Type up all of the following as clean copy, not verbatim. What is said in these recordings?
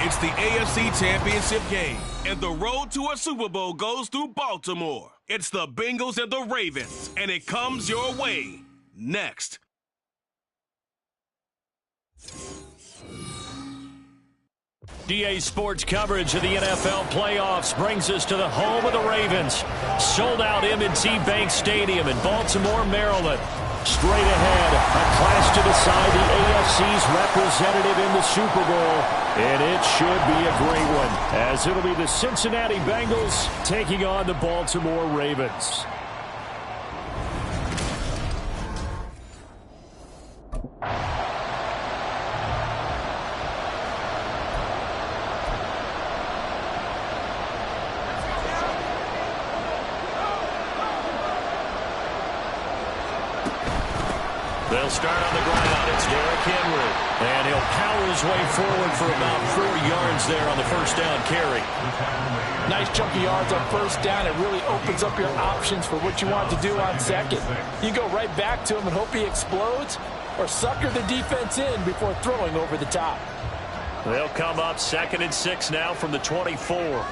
It's the AFC Championship game, and the road to a Super Bowl goes through Baltimore. It's the Bengals and the Ravens, and it comes your way next. DA Sports coverage of the NFL playoffs brings us to the home of the Ravens. Sold out M&T Bank Stadium in Baltimore, Maryland. Straight ahead, a clash to decide the AFC's representative in the Super Bowl. And it should be a great one, as it'll be the Cincinnati Bengals taking on the Baltimore Ravens. They'll start on the ground. It's Derrick Henry. And he'll power his way forward for about 4 yards there on the first down carry. Nice chunk of yards on first down. It really opens up your options for what you want to do on second. You go right back to him and hope he explodes, or sucker the defense in before throwing over the top. They'll come up 2nd and 6 now from the 24.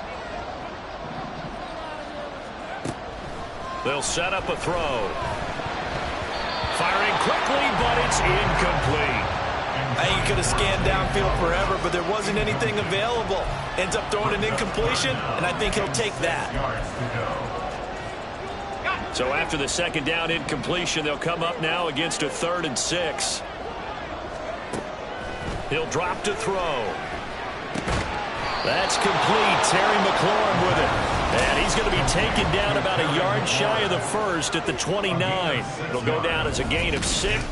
They'll set up a throw. Firing quickly, but it's incomplete. I think he could have scanned downfield forever, but there wasn't anything available. Ends up throwing an incompletion, and I think he'll take that. So after the second down incompletion, they'll come up now against a 3rd and 6. He'll drop to throw. That's complete. Terry McLaurin with it. And he's going to be taken down about a yard shy of the first at the 29. It'll go down as a gain of 6.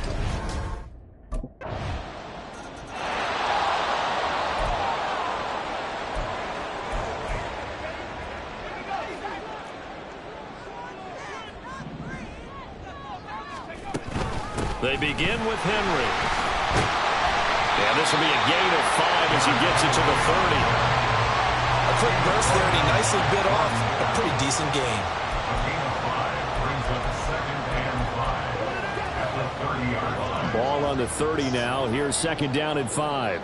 They begin with Henry. And this will be a gain of 5 as he gets it to the 30. A quick burst there, and he nicely bit off a pretty decent gain. Ball on the 30 now. Here's 2nd down and 5.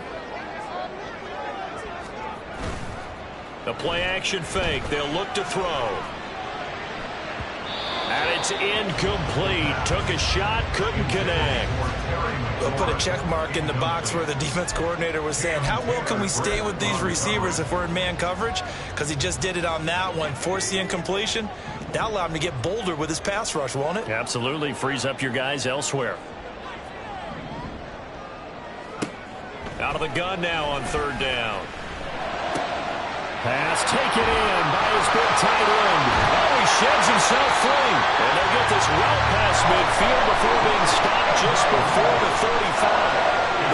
The play action fake. They'll look to throw. And it's incomplete. Took a shot, couldn't connect. We'll put a check mark in the box where the defense coordinator was saying, how well can we stay with these receivers if we're in man coverage? Because he just did it on that one, forced the incompletion. That'll allow him to get bolder with his pass rush, won't it? Absolutely. Frees up your guys elsewhere. Out of the gun now on 3rd down. Pass taken in by his big tight end. Oh, he sheds himself free. And they'll get this well past midfield before being stopped just before the 35.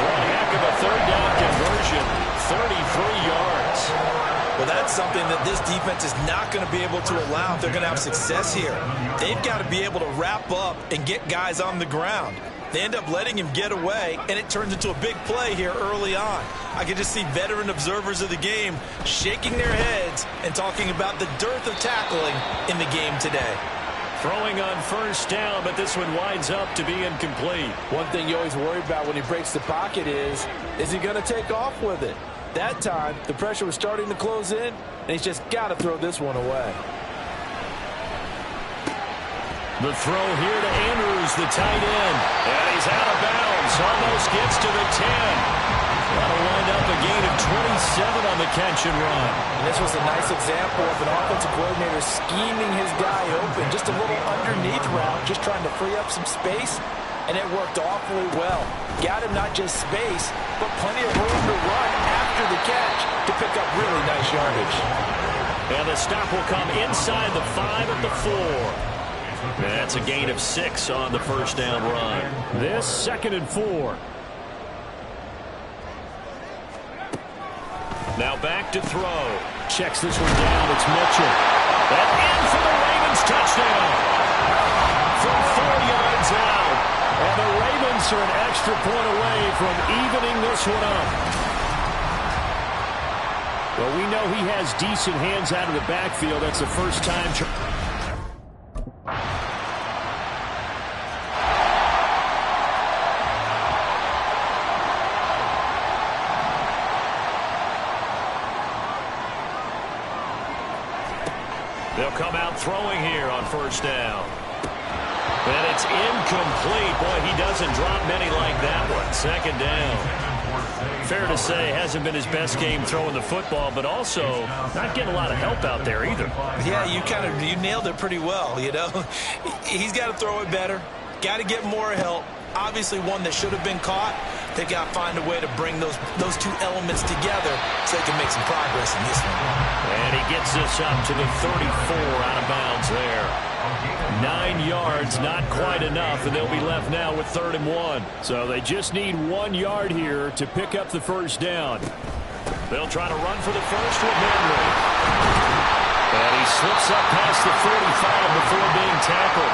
One heck of a 3rd down conversion. 33 yards. Well, that's something that this defense is not going to be able to allow if they're going to have success here. They've got to be able to wrap up and get guys on the ground. They end up letting him get away, and it turns into a big play here early on. I can just see veteran observers of the game shaking their heads and talking about the dearth of tackling in the game today. Throwing on first down, but this one winds up to be incomplete. One thing you always worry about when he breaks the pocket is he going to take off with it? That time, the pressure was starting to close in, and he's just got to throw this one away. The throw here to Andrews, the tight end. And he's out of bounds. Almost gets to the 10. That'll wind up a gain of 27 on the catch and run. And this was a nice example of an offensive coordinator scheming his guy open. Just a little underneath route, just trying to free up some space. And it worked awfully well. Got him not just space, but plenty of room to run after the catch to pick up really nice yardage. And the stop will come inside the 5 at the 4. That's a gain of 6 on the first down run. This 2nd and 4. Now back to throw. Checks this one down. It's Mitchell. And in for the Ravens touchdown. From 4 yards out. And the Ravens are an extra point away from evening this one up. Well, we know he has decent hands out of the backfield. That's the first time. come out throwing here on first down. And it's incomplete. Boy, he doesn't drop many like that one. Second down. Fair to say, hasn't been his best game throwing the football, but also not getting a lot of help out there either. Yeah, you nailed it pretty well, you know. He's got to throw it better. Got to get more help. Obviously one that should have been caught. They've got to find a way to bring those two elements together so they can make some progress in this one. And he gets this up to the 34 out of bounds there. 9 yards, not quite enough, and they'll be left now with 3rd and 1. So they just need 1 yard here to pick up the first down. They'll try to run for the first with Henry. And he slips up past the 45 before being tackled.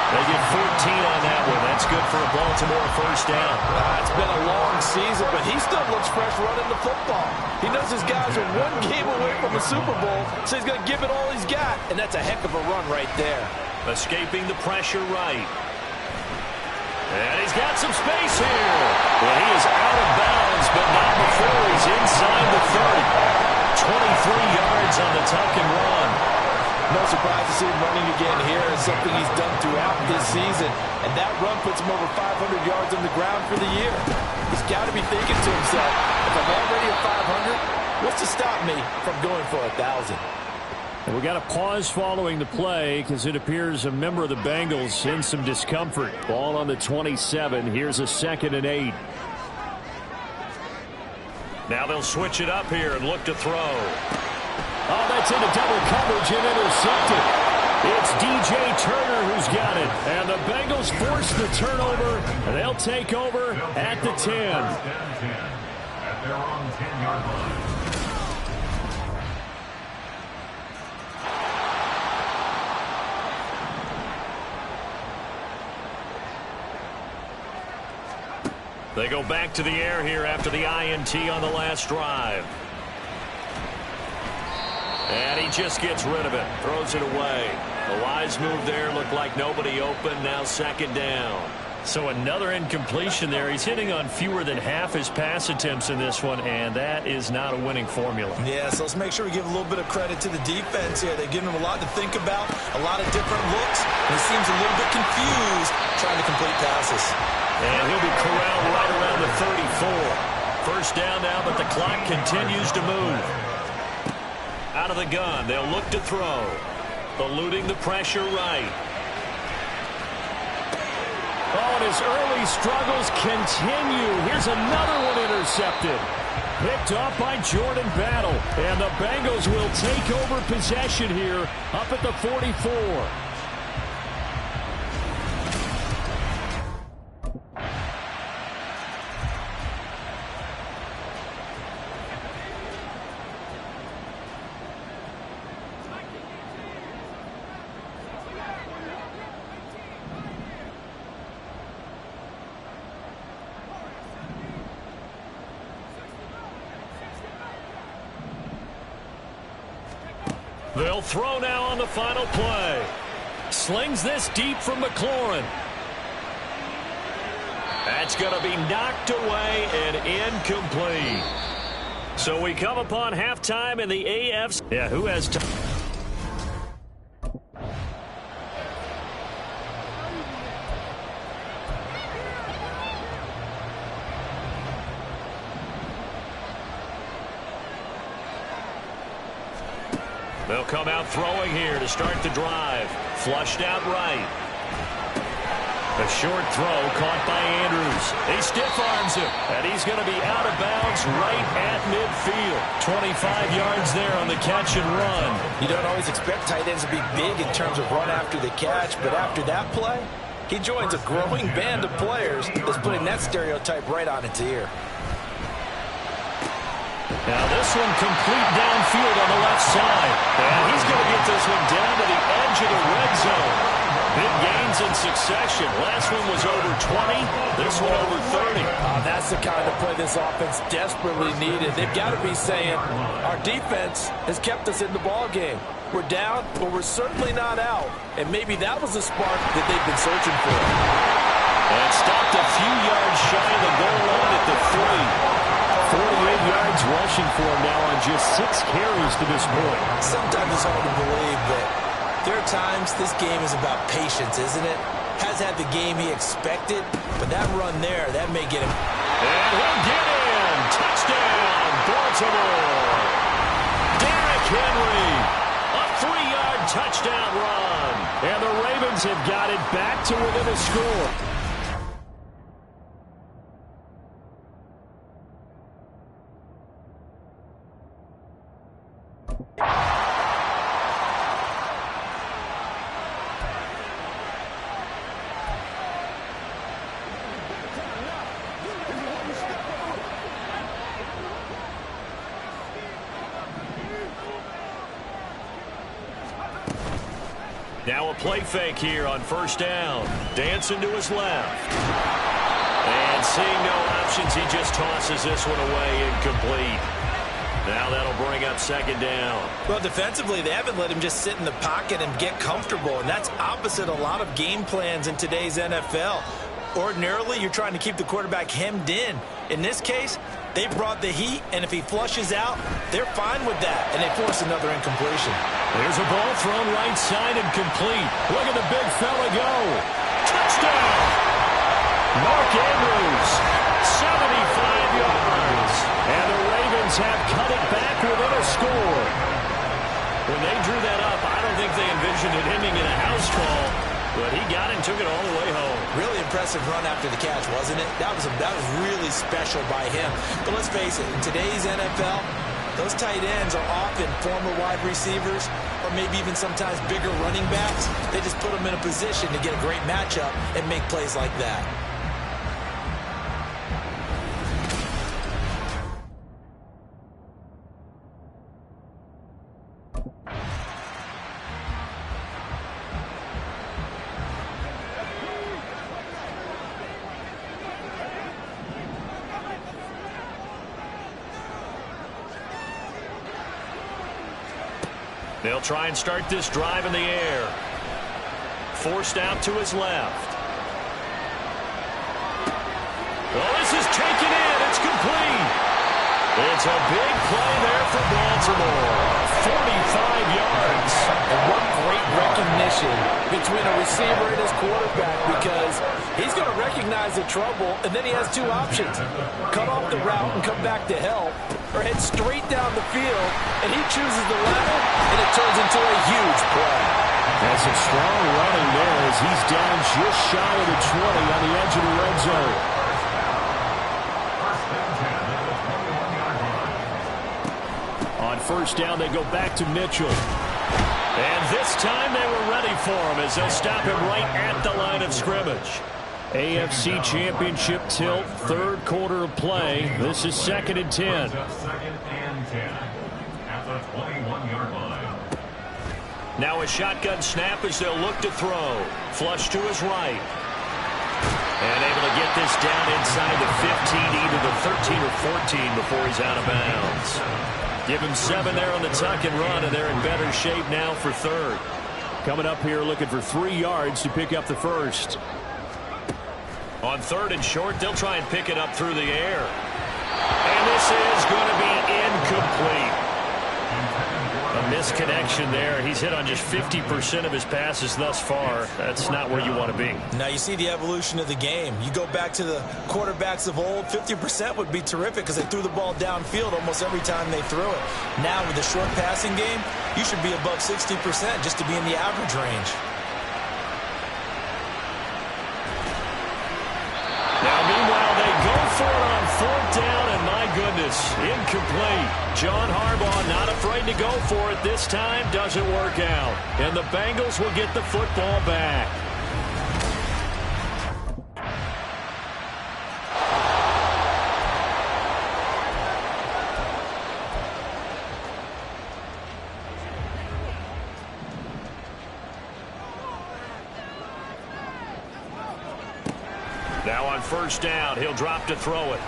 They get 14 on that one. That's good for a Baltimore first down. It's been a long season, but he still looks fresh running the football. He knows his guys are 1 game away from the Super Bowl, so he's going to give it all he's got, and that's a heck of a run right there. Escaping the pressure right. And he's got some space here. Well, he is out of bounds, but not before he's inside the 30. 23 yards on the tuck and run. No surprise to see him running again here. It's something he's done throughout this season. And that run puts him over 500 yards on the ground for the year. He's got to be thinking to himself, if I'm already at 500, what's to stop me from going for 1,000? We got a pause following the play because it appears a member of the Bengals in some discomfort. Ball on the 27. Here's a 2nd and 8. Now they'll switch it up here and look to throw. Oh, that's into double coverage and intercepted. It's DJ Turner who's got it. And the Bengals force the turnover, and they'll take over at the 10. At their own 10-yard line. They go back to the air here after the INT on the last drive. And he just gets rid of it, throws it away. The wise move there, looked like nobody open, now 2nd down. So another incompletion there. He's hitting on fewer than half his pass attempts in this one, and that is not a winning formula. Yeah, so let's make sure we give a little bit of credit to the defense here. They've given him a lot to think about, a lot of different looks, and he seems a little bit confused trying to complete passes. And he'll be corralled right around the 34. First down now, but the clock continues to move. Out of the gun, they'll look to throw. Eluding the pressure right. Oh, and his early struggles continue. Here's another one intercepted. Picked off by Jordan Battle. And the Bengals will take over possession here up at the 44. They'll throw now on the final play. Slings this deep from McLaurin. That's going to be knocked away and incomplete. So we come upon halftime in the AFC. Yeah, who has time? They'll come out throwing here to start the drive. Flushed out right. A short throw caught by Andrews. He stiff-arms him, and he's going to be out of bounds right at midfield. 25 yards there on the catch and run. You don't always expect tight ends to be big in terms of run after the catch, but after that play, he joins a growing band of players that's putting that stereotype right on its ear. Now this one complete downfield on the left side. And he's going to get this one down to the edge of the red zone. Big gains in succession. Last one was over 20. This one over 30. That's the kind of play this offense desperately needed. They've got to be saying, our defense has kept us in the ball game. We're down, but we're certainly not out. And maybe that was the spark that they've been searching for. And stopped a few yards shy of the goal line at the 3. 48 yards rushing for him now on just 6 carries to this point. Sometimes it's hard to believe that There are times this game is about patience, isn't it? Has had the game he expected, but that run there, that may get him. And he'll get in. Touchdown, Baltimore. Derrick Henry, a 3-yard touchdown run. And the Ravens have got it back to within a score. Now a play fake here on first down. Dancing to his left. And seeing no options, he just tosses this one away incomplete. Now that'll bring up second down. Well, defensively, they haven't let him just sit in the pocket and get comfortable, and that's opposite a lot of game plans in today's NFL. Ordinarily, you're trying to keep the quarterback hemmed in. In this case, they brought the heat, and if he flushes out, they're fine with that, and they force another incompletion. There's a ball thrown right side and complete. Look at the big fella go. Touchdown! Mark Andrews, 75 yards. And the Ravens have cut it back within a score. When they drew that up, I don't think they envisioned it ending in a house call, but he got it and took it all the way home. Really impressive run after the catch, wasn't it? That was really special by him. But let's face it, in today's NFL, those tight ends are often former wide receivers or maybe even sometimes bigger running backs. They just put them in a position to get a great matchup and make plays like that. They'll try and start this drive in the air. Forced out to his left. Well, this is taken in. It's complete. It's a big play there for Baltimore. 45 yards. And what great recognition between a receiver and his quarterback, because he's going to recognize the trouble, and then he has two options. Cut off the route and come back to help, or head straight down the field, and he chooses the latter, and it turns into a huge play. That's some strong running there as he's down just shy of the 20 on the edge of the red zone. On first down, they go back to Mitchell. And this time they were ready for him as they'll stop him right at the line of scrimmage. AFC Championship tilt, third quarter of play. This is 2nd and 10. Second and 10 at the 21-yard line. Now a shotgun snap as they'll look to throw. Flush to his right. And able to get this down inside the 15, either the 13 or 14 before he's out of bounds. Give him 7 there on the tuck and run, and they're in better shape now for third. Coming up here looking for 3 yards to pick up the first. On 3rd and short, they'll try and pick it up through the air. And this is going to be incomplete. A misconnection there. He's hit on just 50% of his passes thus far. That's not where you want to be. Now you see the evolution of the game. You go back to the quarterbacks of old, 50% would be terrific because they threw the ball downfield almost every time they threw it. Now with the short passing game, you should be above 60% just to be in the average range. Now, meanwhile, they go for it on 4th down, and my goodness, incomplete. John Harbaugh not afraid to go for it this time. Doesn't work out. And the Bengals will get the football back. Now on first down, he'll drop to throw it.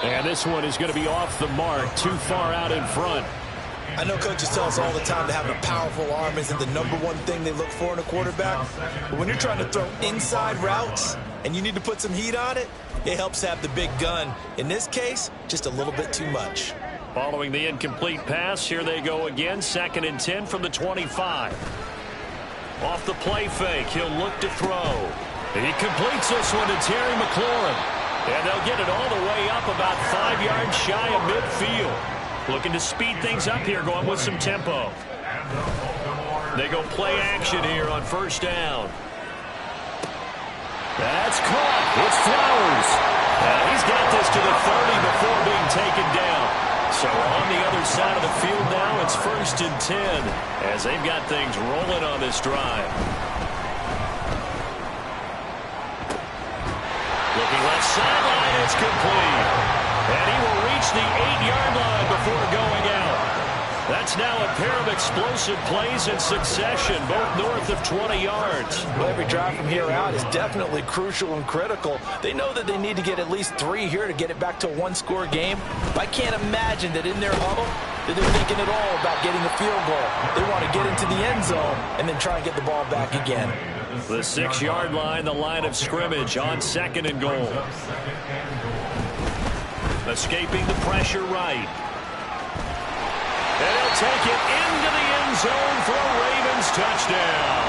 And this one is going to be off the mark, too far out in front. I know coaches tell us all the time that having a powerful arm isn't the #1 thing they look for in a quarterback. But when you're trying to throw inside routes and you need to put some heat on it, it helps have the big gun. In this case, just a little bit too much. Following the incomplete pass, here they go again. 2nd and 10 from the 25. Off the play fake, he'll look to throw. He completes this one to Terry McLaurin. And they'll get it all the way up about 5 yards shy of midfield. Looking to speed things up here, going with some tempo. They go play action here on 1st down. That's caught. It's Flowers. He's got this to the 30 before being taken down. So on the other side of the field now, it's 1st and 10 as they've got things rolling on this drive. Looking left sideline, it's complete. And he will reach the 8-yard line before going out. That's now a pair of explosive plays in succession, both north of 20 yards. Well, every drive from here out is definitely crucial and critical. They know that they need to get at least 3 here to get it back to a one-score game. But I can't imagine that in their huddle that they're thinking at all about getting a field goal. They want to get into the end zone and then try and get the ball back again. The 6-yard line, the line of scrimmage on 2nd and goal. Escaping the pressure right. And he'll take it into the end zone for a Ravens touchdown.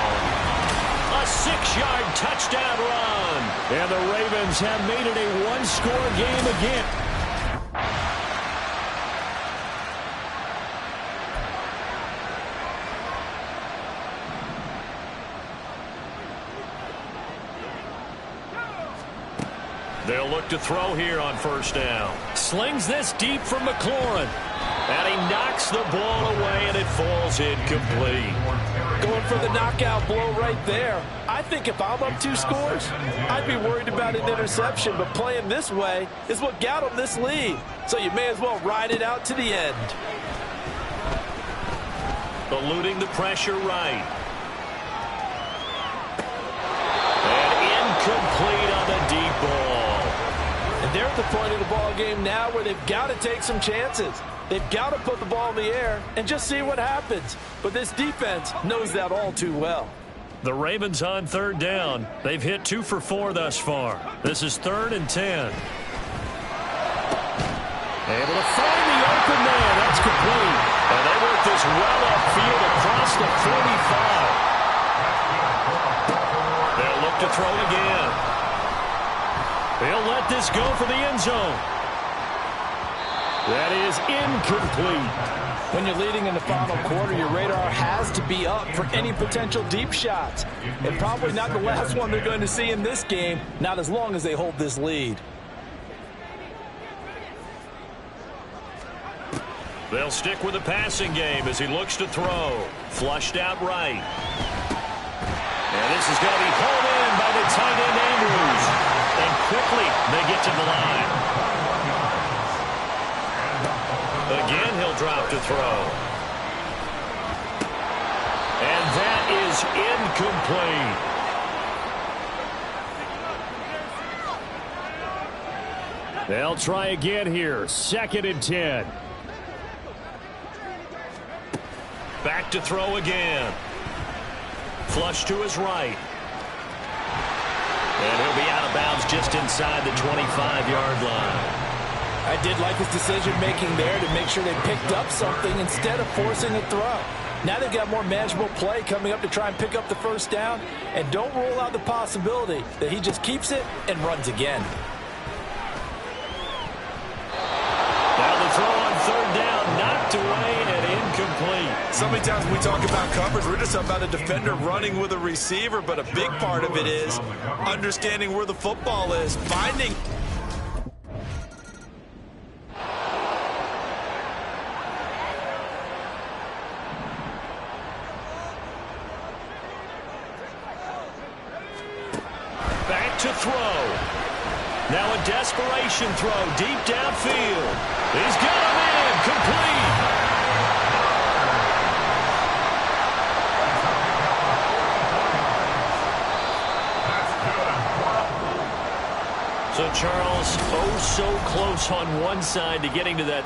A 6-yard touchdown run. And the Ravens have made it a one-score game again. They'll look to throw here on 1st down. Slings this deep from McLaurin. And he knocks the ball away, and it falls incomplete. Going for the knockout blow right there. I think if I'm up 2 scores, I'd be worried about an interception. But playing this way is what got them this lead. So you may as well ride it out to the end. Eluding the pressure right. And incomplete on the deep ball. And they're at the point of the ball game now where they've got to take some chances. They've got to put the ball in the air and just see what happens. But this defense knows that all too well. The Ravens on 3rd down. They've hit 2 for 4 thus far. This is 3rd and 10. Able to find the open man. That's complete. And they work this well upfield across the 45. They'll look to throw again. They'll let this go for the end zone. That is incomplete. When you're leading in the final quarter, your radar has to be up for any potential deep shots. And probably not the last one they're going to see in this game, not as long as they hold this lead. They'll stick with the passing game as he looks to throw. Flushed out right. And this is going to be pulled in by the tight end Andrews. And quickly they get to the line. Again, he'll drop to throw. And that is incomplete. They'll try again here. 2nd and 10. Back to throw again. Flush to his right. And he'll be out of bounds just inside the 25-yard line. I did like his decision-making there to make sure they picked up something instead of forcing a throw. Now they've got more manageable play coming up to try and pick up the 1st down. And don't rule out the possibility that he just keeps it and runs again. Now the throw on 3rd down, knocked away and incomplete. So many times when we talk about coverage, we're just about a defender running with a receiver. But a big part of it is understanding where the football is, finding... To throw. Now a desperation throw deep downfield. He's got him in. Complete. So Charles, oh so close on one side to getting to that